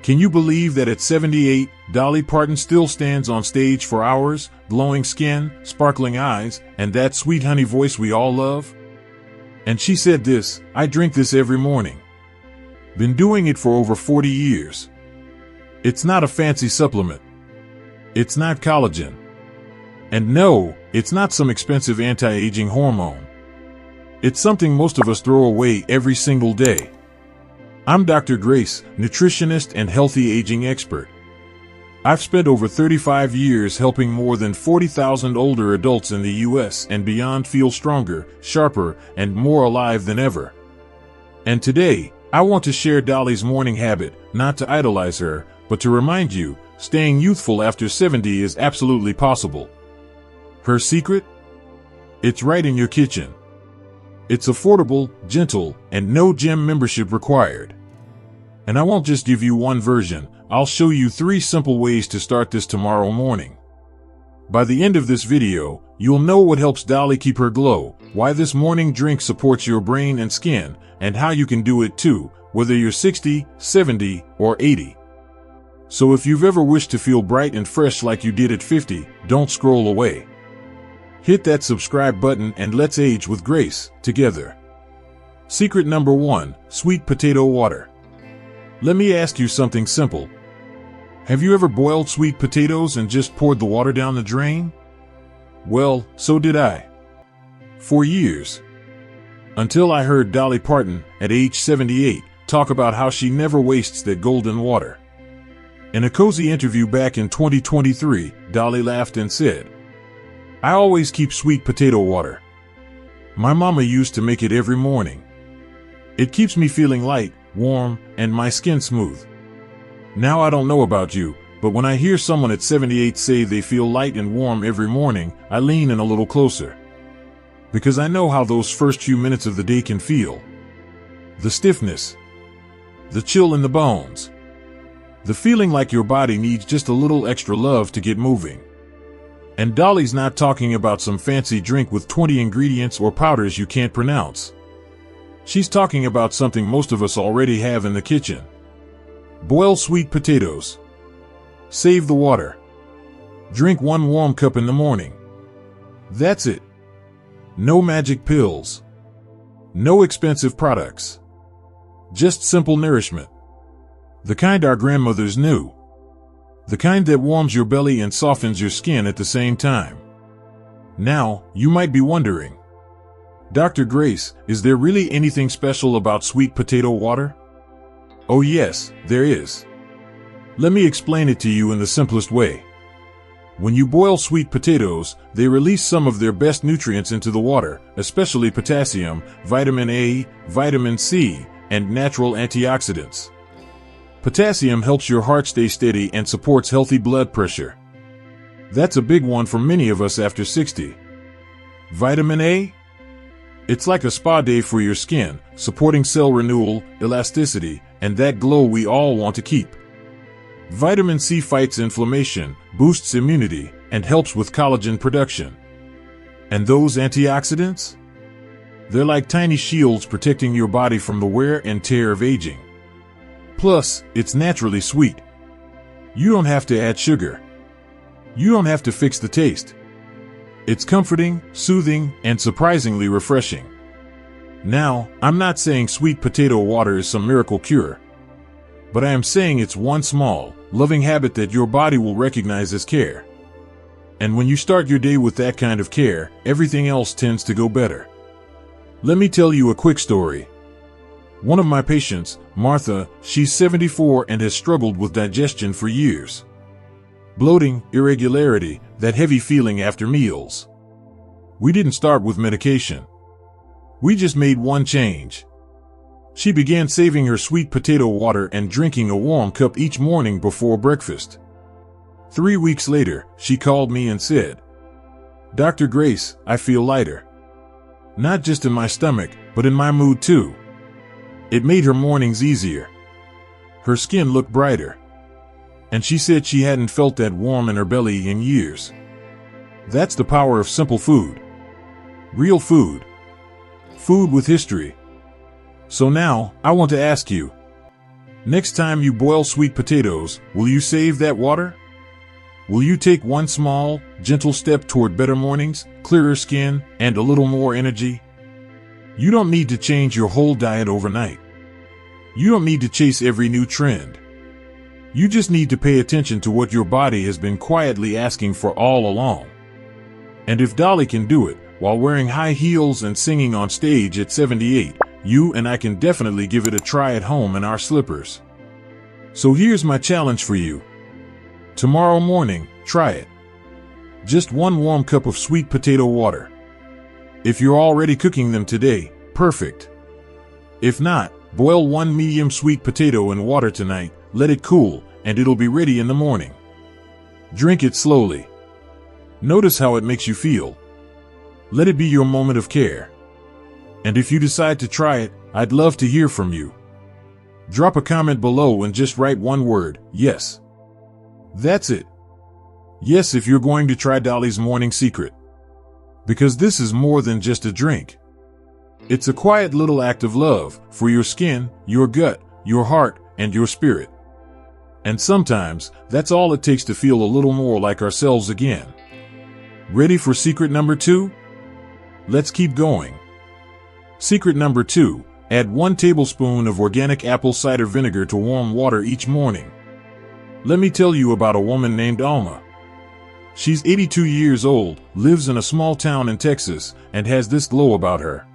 Can you believe that at 78, Dolly Parton still stands on stage for hours, glowing skin, sparkling eyes, and that sweet honey voice we all love? And she said this: "I drink this every morning. Been doing it for over 40 years. It's not a fancy supplement. It's not collagen. And no, it's not some expensive anti-aging hormone. It's something most of us throw away every single day." I'm Dr. Grace, nutritionist and healthy aging expert. I've spent over 35 years helping more than 40,000 older adults in the US and beyond feel stronger, sharper, and more alive than ever. And today, I want to share Dolly's morning habit, not to idolize her, but to remind you, staying youthful after 70 is absolutely possible. Her secret? It's right in your kitchen. It's affordable, gentle, and no gym membership required. And I won't just give you one version, I'll show you 3 simple ways to start this tomorrow morning. By the end of this video, you'll know what helps Dolly keep her glow, why this morning drink supports your brain and skin, and how you can do it too, whether you're 60, 70, or 80. So if you've ever wished to feel bright and fresh like you did at 50, don't scroll away. Hit that subscribe button and let's age with grace, together. Secret number 1, sweet potato water. Let me ask you something simple. Have you ever boiled sweet potatoes and just poured the water down the drain? Well, so did I. For years. Until I heard Dolly Parton, at age 78, talk about how she never wastes that golden water. In a cozy interview back in 2023, Dolly laughed and said, "I always keep sweet potato water. My mama used to make it every morning. It keeps me feeling light, warm, and my skin smooth. Now I don't know about you, but when I hear someone at 78 say they feel light and warm every morning, I lean in a little closer. Because I know how those first few minutes of the day can feel. The stiffness. The chill in the bones. The feeling like your body needs just a little extra love to get moving." And Dolly's not talking about some fancy drink with 20 ingredients or powders you can't pronounce. She's talking about something most of us already have in the kitchen. Boil sweet potatoes. Save the water. Drink 1 warm cup in the morning. That's it. No magic pills. No expensive products. Just simple nourishment. The kind our grandmothers knew. The kind that warms your belly and softens your skin at the same time. Now, you might be wondering, Dr. Grace, is there really anything special about sweet potato water? Oh yes, there is. Let me explain it to you in the simplest way. When you boil sweet potatoes, they release some of their best nutrients into the water, especially potassium, vitamin A, vitamin C, and natural antioxidants. Potassium helps your heart stay steady and supports healthy blood pressure. That's a big one for many of us after 60. Vitamin A? It's like a spa day for your skin, supporting cell renewal, elasticity, and that glow we all want to keep. Vitamin C fights inflammation, boosts immunity, and helps with collagen production. And those antioxidants? They're like tiny shields protecting your body from the wear and tear of aging. Plus, it's naturally sweet. You don't have to add sugar. You don't have to fix the taste. It's comforting, soothing, and surprisingly refreshing. Now, I'm not saying sweet potato water is some miracle cure. But I am saying it's one small, loving habit that your body will recognize as care. And when you start your day with that kind of care, everything else tends to go better. Let me tell you a quick story. One of my patients, Martha, she's 74 and has struggled with digestion for years. Bloating, irregularity, that heavy feeling after meals. We didn't start with medication. We just made one change. She began saving her sweet potato water and drinking a warm cup each morning before breakfast. 3 weeks later, she called me and said, "Dr. Grace, I feel lighter. Not just in my stomach, but in my mood too." It made her mornings easier. Her skin looked brighter. And she said she hadn't felt that warm in her belly in years. That's the power of simple food. Real food. Food with history. So now, I want to ask you, Next time you boil sweet potatoes, will you save that water? Will you take one small, gentle step toward better mornings, clearer skin, and a little more energy? You don't need to change your whole diet overnight. You don't need to chase every new trend. You just need to pay attention to what your body has been quietly asking for all along. And if Dolly can do it, while wearing high heels and singing on stage at 78, you and I can definitely give it a try at home in our slippers. So here's my challenge for you. Tomorrow morning, try it. Just one warm cup of sweet potato water. If you're already cooking them today, perfect. If not, boil one medium sweet potato in water tonight, let it cool, and it'll be ready in the morning. Drink it slowly. Notice how it makes you feel. Let it be your moment of care. And if you decide to try it, I'd love to hear from you. Drop a comment below and just write one word, yes. That's it. Yes, if you're going to try Dolly's morning secret. Because this is more than just a drink. It's a quiet little act of love for your skin, your gut, your heart, and your spirit. And sometimes, that's all it takes to feel a little more like ourselves again. Ready for secret number 2? Let's keep going. Secret number 2, add 1 tablespoon of organic apple cider vinegar to warm water each morning. Let me tell you about a woman named Alma. She's 82 years old, lives in a small town in Texas, and has this glow about her.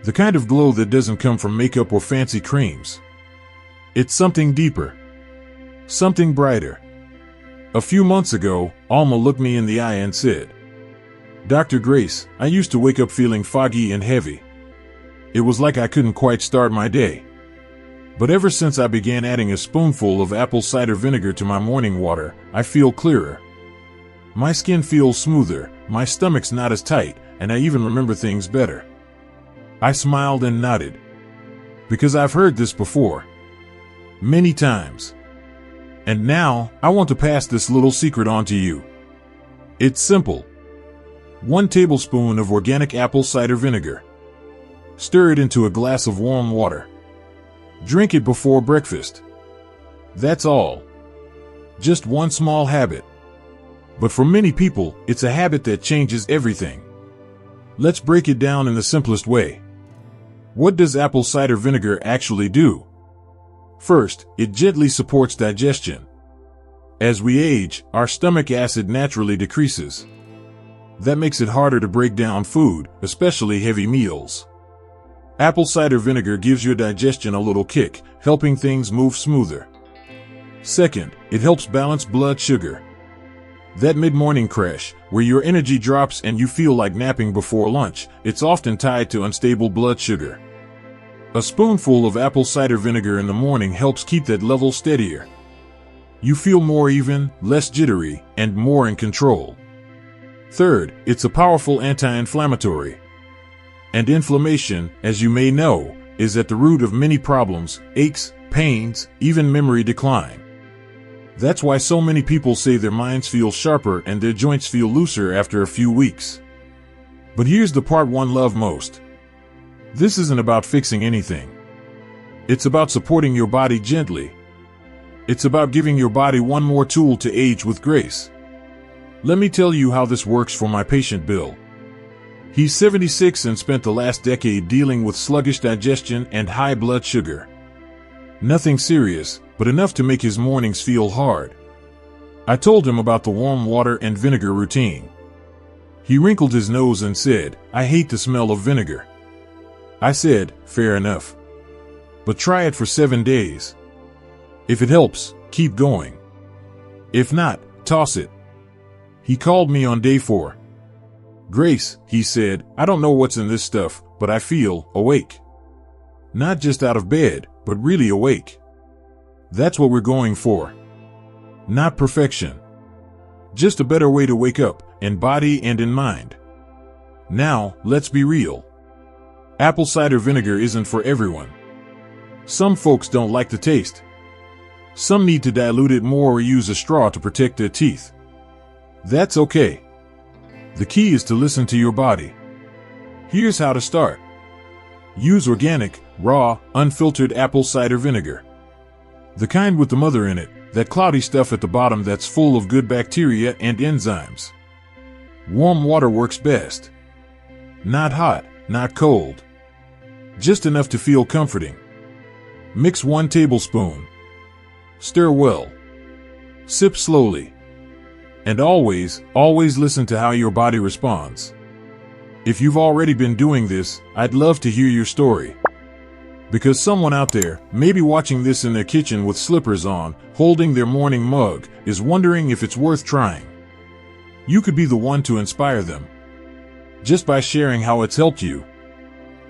The kind of glow that doesn't come from makeup or fancy creams. It's something deeper. Something brighter. A few months ago, Alma looked me in the eye and said, "Dr. Grace, I used to wake up feeling foggy and heavy. It was like I couldn't quite start my day. But ever since I began adding a spoonful of apple cider vinegar to my morning water, I feel clearer. My skin feels smoother, my stomach's not as tight, and I even remember things better." I smiled and nodded. Because I've heard this before. Many times. And now, I want to pass this little secret on to you. It's simple. 1 tablespoon of organic apple cider vinegar. Stir it into a glass of warm water. Drink it before breakfast. That's all. Just one small habit. But for many people, it's a habit that changes everything. Let's break it down in the simplest way. What does apple cider vinegar actually do? First, it gently supports digestion. As we age, our stomach acid naturally decreases. That makes it harder to break down food, especially heavy meals. Apple cider vinegar gives your digestion a little kick, helping things move smoother. Second, it helps balance blood sugar. That mid-morning crash, where your energy drops and you feel like napping before lunch, it's often tied to unstable blood sugar. A spoonful of apple cider vinegar in the morning helps keep that level steadier. You feel more even, less jittery, and more in control. Third, it's a powerful anti-inflammatory. And inflammation, as you may know, is at the root of many problems, aches, pains, even memory decline. That's why so many people say their minds feel sharper and their joints feel looser after a few weeks. But here's the part one love most. This isn't about fixing anything. It's about supporting your body gently. It's about giving your body one more tool to age with grace. Let me tell you how this works for my patient Bill. He's 76 and spent the last decade dealing with sluggish digestion and high blood sugar. Nothing serious, but enough to make his mornings feel hard. I told him about the warm water and vinegar routine. He wrinkled his nose and said, "I hate the smell of vinegar." I said, "Fair enough. But try it for 7 days. If it helps, keep going. If not, toss it." He called me on day 4. "Grace," he said, "I don't know what's in this stuff, but I feel awake. Not just out of bed, but really awake. That's what we're going for. Not perfection. Just a better way to wake up, in body and in mind." Now, let's be real. Apple cider vinegar isn't for everyone. Some folks don't like the taste. Some need to dilute it more or use a straw to protect their teeth. That's okay. The key is to listen to your body. Here's how to start. Use organic, raw, unfiltered apple cider vinegar. The kind with the mother in it, that cloudy stuff at the bottom that's full of good bacteria and enzymes. Warm water works best. Not hot, not cold. Just enough to feel comforting. Mix 1 tablespoon. Stir well. Sip slowly. And always listen to how your body responds. If you've already been doing this, I'd love to hear your story. Because someone out there, maybe watching this in their kitchen with slippers on, holding their morning mug, is wondering if it's worth trying. You could be the one to inspire them, just by sharing how it's helped you.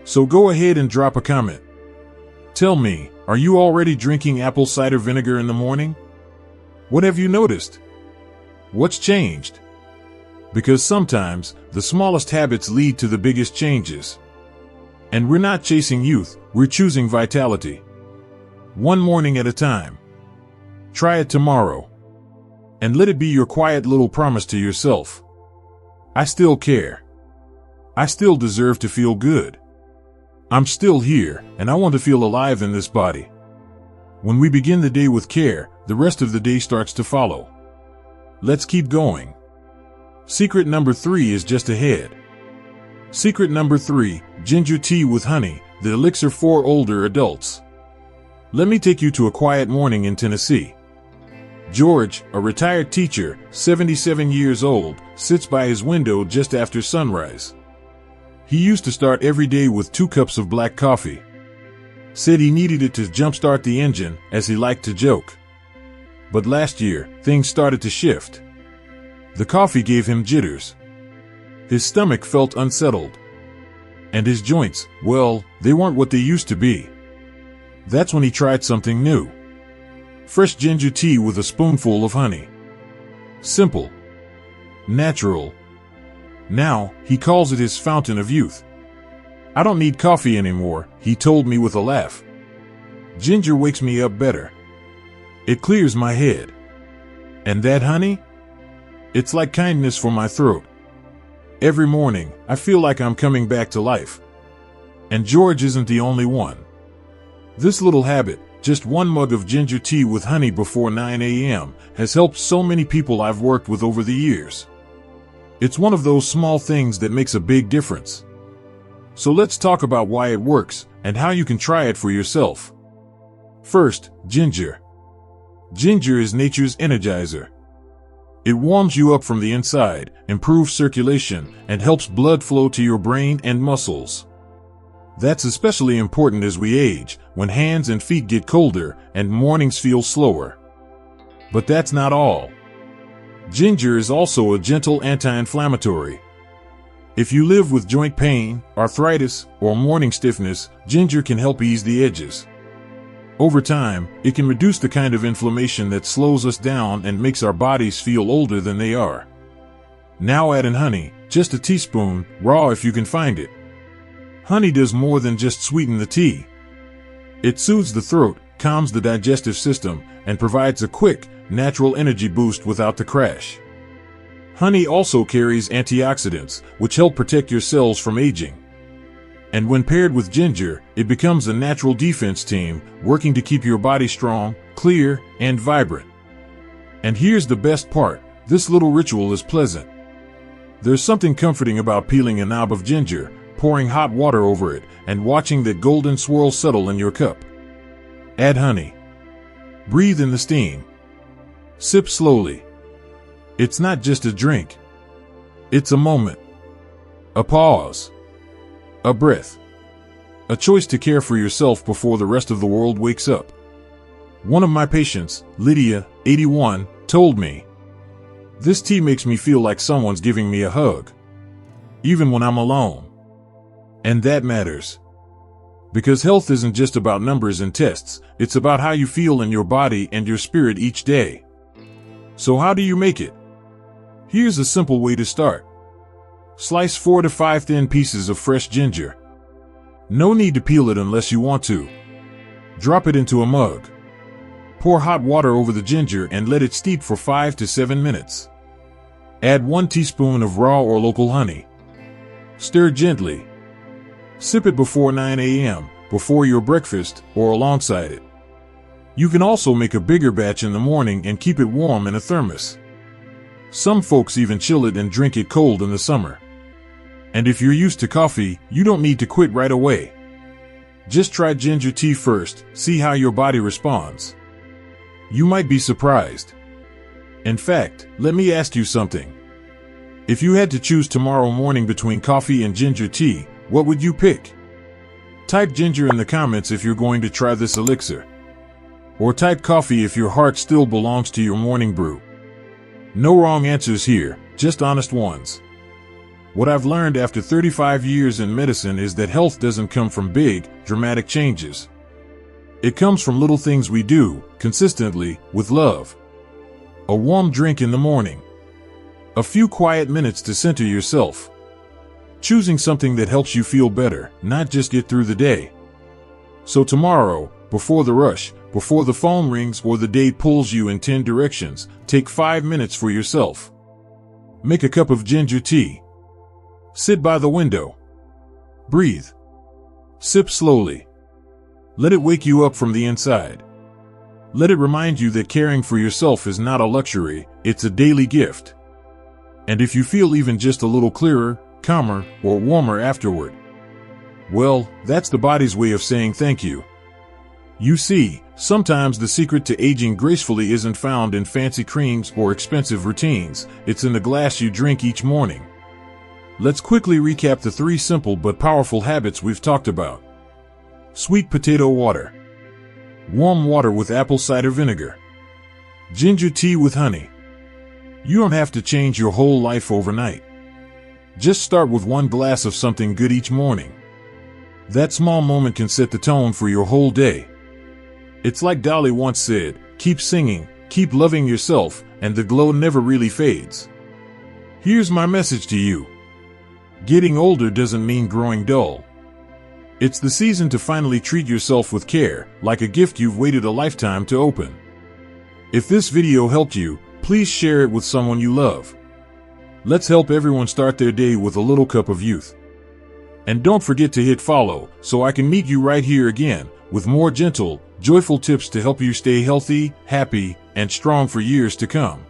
So go ahead and drop a comment. Tell me, are you already drinking apple cider vinegar in the morning? What have you noticed? What's changed? Because sometimes, the smallest habits lead to the biggest changes. And we're not chasing youth, we're choosing vitality. One morning at a time. Try it tomorrow. And let it be your quiet little promise to yourself. I still care. I still deserve to feel good. I'm still here, and I want to feel alive in this body. When we begin the day with care, the rest of the day starts to follow. Let's keep going. Secret number 3 is just ahead. Secret number 3, ginger tea with honey, the elixir for older adults. Let me take you to a quiet morning in Tennessee. George, a retired teacher, 77 years old, sits by his window just after sunrise. He used to start every day with 2 cups of black coffee. Said he needed it to jumpstart the engine, as he liked to joke. But last year, things started to shift. The coffee gave him jitters. His stomach felt unsettled. And his joints, well, they weren't what they used to be. That's when he tried something new. Fresh ginger tea with a spoonful of honey. Simple. Natural. Now, he calls it his fountain of youth. I don't need coffee anymore, he told me with a laugh. Ginger wakes me up better. It clears my head. And that honey? It's like kindness for my throat. Every morning, I feel like I'm coming back to life. And George isn't the only one. This little habit, just 1 mug of ginger tea with honey before 9 a.m., has helped so many people I've worked with over the years. It's one of those small things that makes a big difference. So let's talk about why it works, and how you can try it for yourself. First, ginger. Ginger is nature's energizer. It warms you up from the inside, improves circulation, and helps blood flow to your brain and muscles. That's especially important as we age, when hands and feet get colder, and mornings feel slower. But that's not all. Ginger is also a gentle anti-inflammatory. If you live with joint pain, arthritis, or morning stiffness, ginger can help ease the edges. Over time, it can reduce the kind of inflammation that slows us down and makes our bodies feel older than they are. Now add in honey, just a teaspoon, raw if you can find it. Honey does more than just sweeten the tea. It soothes the throat, calms the digestive system, and provides a quick, natural energy boost without the crash. Honey also carries antioxidants, which help protect your cells from aging. And when paired with ginger, it becomes a natural defense team, working to keep your body strong, clear, and vibrant. And here's the best part, this little ritual is pleasant. There's something comforting about peeling a knob of ginger, pouring hot water over it, and watching that golden swirl settle in your cup. Add honey. Breathe in the steam. Sip slowly. It's not just a drink. It's a moment. A pause. A breath. A choice to care for yourself before the rest of the world wakes up. One of my patients, Lydia, 81, told me, "This tea makes me feel like someone's giving me a hug. Even when I'm alone." And that matters. Because health isn't just about numbers and tests, it's about how you feel in your body and your spirit each day. So how do you make it? Here's a simple way to start. Slice 4 to 5 thin pieces of fresh ginger. No need to peel it unless you want to. Drop it into a mug. Pour hot water over the ginger and let it steep for 5 to 7 minutes. Add 1 teaspoon of raw or local honey. Stir gently. Sip it before 9 a.m., before your breakfast, or alongside it. You can also make a bigger batch in the morning and keep it warm in a thermos. Some folks even chill it and drink it cold in the summer. And if you're used to coffee, you don't need to quit right away. Just try ginger tea first, see how your body responds. You might be surprised. In fact, let me ask you something. If you had to choose tomorrow morning between coffee and ginger tea, what would you pick? Type ginger in the comments if you're going to try this elixir. Or type coffee if your heart still belongs to your morning brew. No wrong answers here, just honest ones. What I've learned after 35 years in medicine is that health doesn't come from big, dramatic changes. It comes from little things we do, consistently, with love. A warm drink in the morning. A few quiet minutes to center yourself. Choosing something that helps you feel better, not just get through the day. So tomorrow, before the rush, before the phone rings or the day pulls you in 10 directions, take 5 minutes for yourself. Make a cup of ginger tea. Sit by the window. Breathe. Sip slowly. Let it wake you up from the inside. Let it remind you that caring for yourself is not a luxury, it's a daily gift. And if you feel even just a little clearer, calmer, or warmer afterward, well, that's the body's way of saying thank you. You see, sometimes the secret to aging gracefully isn't found in fancy creams or expensive routines, it's in the glass you drink each morning. Let's quickly recap the 3 simple but powerful habits we've talked about. Sweet potato water. Warm water with apple cider vinegar. Ginger tea with honey. You don't have to change your whole life overnight. Just start with 1 glass of something good each morning. That small moment can set the tone for your whole day. It's like Dolly once said, keep singing, keep loving yourself, and the glow never really fades. Here's my message to you. Getting older doesn't mean growing dull. It's the season to finally treat yourself with care, like a gift you've waited a lifetime to open. If this video helped you, please share it with someone you love. Let's help everyone start their day with a little cup of youth. And don't forget to hit follow, so I can meet you right here again, with more gentle, joyful tips to help you stay healthy, happy, and strong for years to come.